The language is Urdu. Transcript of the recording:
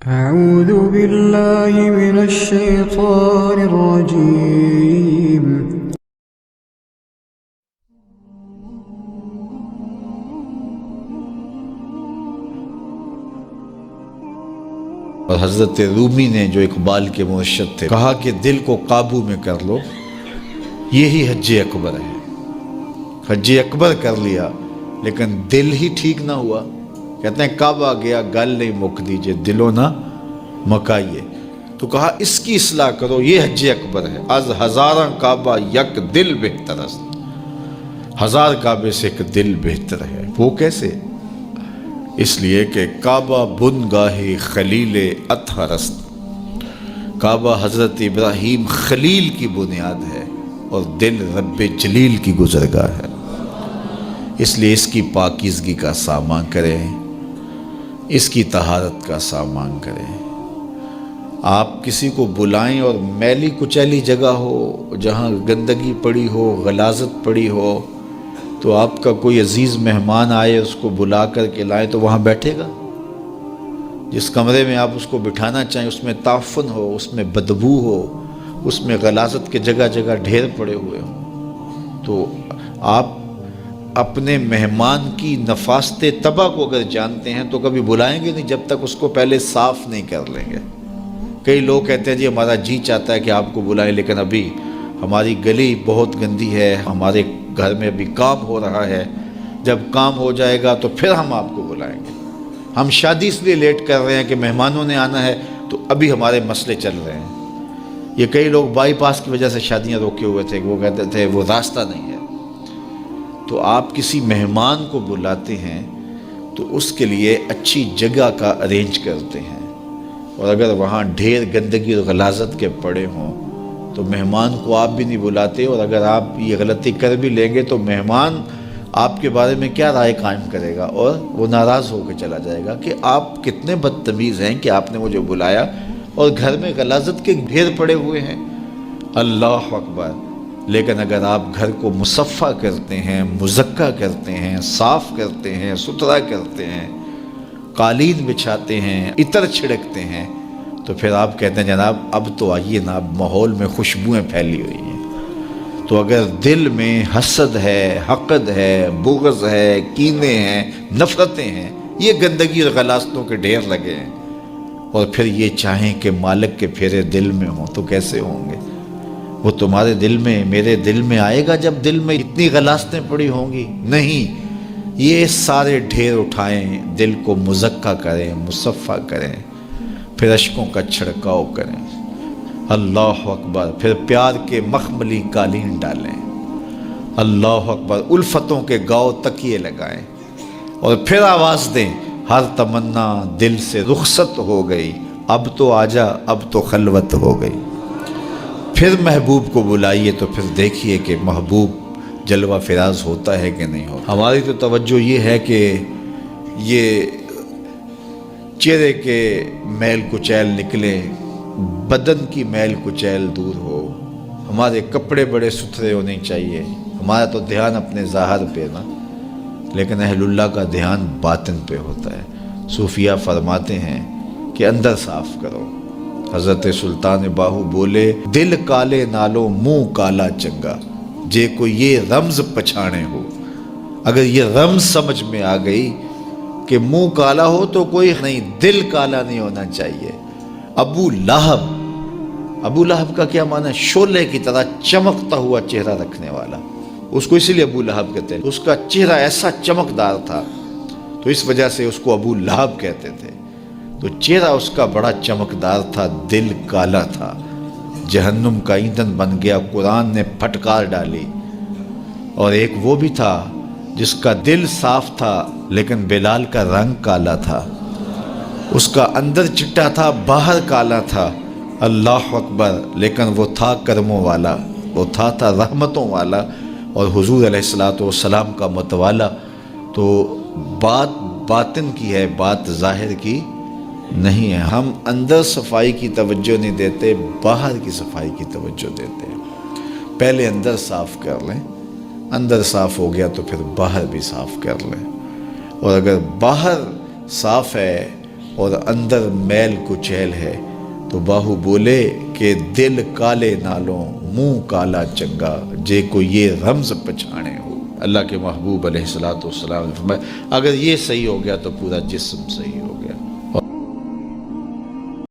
أعوذ بالله من الشيطان الرجيم. اور حضرت رومی نے جو اقبال کے مرشد تھے کہا کہ دل کو قابو میں کر لو، یہی حج اکبر ہے۔ حج اکبر کر لیا لیکن دل ہی ٹھیک نہ ہوا، کہتے ہیں کعبہ گیا گل نہیں مک دیجئے دلو نہ مکائیے، تو کہا اس کی اصلاح کرو، یہ حج اکبر ہے۔ از ہزاراں کعبہ یک دل بہتر است، ہزار کعبے سے ایک دل بہتر ہے۔ وہ کیسے؟ اس لیے کہ کعبہ بن گاہ خلیل اطہر است، کعبہ حضرت ابراہیم خلیل کی بنیاد ہے اور دل رب جلیل کی گزرگاہ ہے۔ اس لیے اس کی پاکیزگی کا سامان کریں، اس کی طہارت کا سامان کریں۔ آپ کسی کو بلائیں اور میلی کچیلی جگہ ہو، جہاں گندگی پڑی ہو، غلاظت پڑی ہو، تو آپ کا کوئی عزیز مہمان آئے اس کو بلا کر کے لائیں تو وہاں بیٹھے گا؟ جس کمرے میں آپ اس کو بٹھانا چاہیں اس میں تعفن ہو، اس میں بدبو ہو، اس میں غلاظت کے جگہ جگہ ڈھیر پڑے ہوئے ہوں، تو آپ اپنے مہمان کی نفاست طبع کو اگر جانتے ہیں تو کبھی بلائیں گے نہیں جب تک اس کو پہلے صاف نہیں کر لیں گے۔ کئی لوگ کہتے ہیں جی ہمارا جی چاہتا ہے کہ آپ کو بلائیں لیکن ابھی ہماری گلی بہت گندی ہے، ہمارے گھر میں ابھی کام ہو رہا ہے، جب کام ہو جائے گا تو پھر ہم آپ کو بلائیں گے۔ ہم شادی اس لیے لیٹ کر رہے ہیں کہ مہمانوں نے آنا ہے تو ابھی ہمارے مسئلے چل رہے ہیں۔ یہ کئی لوگ بائی پاس کی وجہ سے شادیاں روکے ہوئے تھے، وہ کہتے تھے وہ راستہ نہیں ہے۔ تو آپ کسی مہمان کو بلاتے ہیں تو اس کے لیے اچھی جگہ کا ارینج کرتے ہیں، اور اگر وہاں ڈھیر گندگی اور غلاظت کے پڑے ہوں تو مہمان کو آپ بھی نہیں بلاتے، اور اگر آپ یہ غلطی کر بھی لیں گے تو مہمان آپ کے بارے میں کیا رائے قائم کرے گا، اور وہ ناراض ہو کے چلا جائے گا کہ آپ کتنے بدتمیز ہیں کہ آپ نے مجھے بلایا اور گھر میں غلاظت کے ڈھیر پڑے ہوئے ہیں۔ اللہ اکبر! لیکن اگر آپ گھر کو مصفح کرتے ہیں، مزکہ کرتے ہیں، صاف کرتے ہیں، ستھرا کرتے ہیں، قالین بچھاتے ہیں، عطر چھڑکتے ہیں، تو پھر آپ کہتے ہیں جناب اب تو آئیے نا، اب ماحول میں خوشبوئیں پھیلی ہوئی ہیں۔ تو اگر دل میں حسد ہے، حقد ہے، بغض ہے، کینے ہیں، نفرتیں ہیں، یہ گندگی اور غلاظتوں کے ڈھیر لگے ہیں، اور پھر یہ چاہیں کہ مالک کے پھیرے دل میں ہوں تو کیسے ہوں گے؟ وہ تمہارے دل میں، میرے دل میں آئے گا جب دل میں اتنی غلاظتیں پڑی ہوں گی؟ نہیں، یہ سارے ڈھیر اٹھائیں، دل کو مزکہ کریں، مصفح کریں، پھر اشکوں کا چھڑکاؤ کریں۔ اللہ اکبر! پھر پیار کے مخملی قالین ڈالیں، اللہ اکبر! الفتوں کے گاؤ تکیے لگائیں، اور پھر آواز دیں، ہر تمنا دل سے رخصت ہو گئی، اب تو آجا، اب تو خلوت ہو گئی۔ پھر محبوب کو بلائیے تو پھر دیکھیے کہ محبوب جلوہ فراز ہوتا ہے کہ نہیں ہوتا۔ ہماری تو توجہ یہ ہے کہ یہ چہرے کے میل کچیل نکلے، بدن کی میل کچیل دور ہو، ہمارے کپڑے بڑے ستھرے ہونے چاہیے۔ ہمارا تو دھیان اپنے ظاہر پہ نا، لیکن اہل اللہ کا دھیان باطن پہ ہوتا ہے۔ صوفیہ فرماتے ہیں کہ اندر صاف کرو۔ حضرت سلطان باہو بولے، دل کالے نالو منہ کالا چنگا، جے کو یہ رمز پچھانے ہو۔ اگر یہ رمز سمجھ میں آ گئی کہ منہ کالا ہو تو کوئی نہیں، دل کالا نہیں ہونا چاہیے۔ ابو لہب کا کیا معنی ہے؟ شعلے کی طرح چمکتا ہوا چہرہ رکھنے والا، اس کو اسی لیے ابو لہب کہتے ہیں۔ اس کا چہرہ ایسا چمکدار تھا تو اس وجہ سے اس کو ابو لہب کہتے تھے۔ تو چہرہ اس کا بڑا چمکدار تھا، دل کالا تھا، جہنم کا ایندھن بن گیا، قرآن نے پھٹکار ڈالی۔ اور ایک وہ بھی تھا جس کا دل صاف تھا لیکن بلال کا رنگ کالا تھا، اس کا اندر چٹا تھا باہر کالا تھا، اللہ اکبر! لیکن وہ تھا کرموں والا، وہ تھا رحمتوں والا، اور حضور علیہ السلام کا متوالا۔ تو بات باطن کی ہے، بات ظاہر کی نہیں ہے۔ ہم اندر صفائی کی توجہ نہیں دیتے، باہر کی صفائی کی توجہ دیتے ہیں۔ پہلے اندر صاف کر لیں، اندر صاف ہو گیا تو پھر باہر بھی صاف کر لیں، اور اگر باہر صاف ہے اور اندر میل کچیل ہے، تو باہو بولے کہ دل کالے نالوں منہ کالا چنگا، جے کو یہ رمز پچھانے ہو۔ اللہ کے محبوب علیہ الصلوۃ والسلام نے فرمایا اگر یہ صحیح ہو گیا تو پورا جسم صحیح ہو گیا۔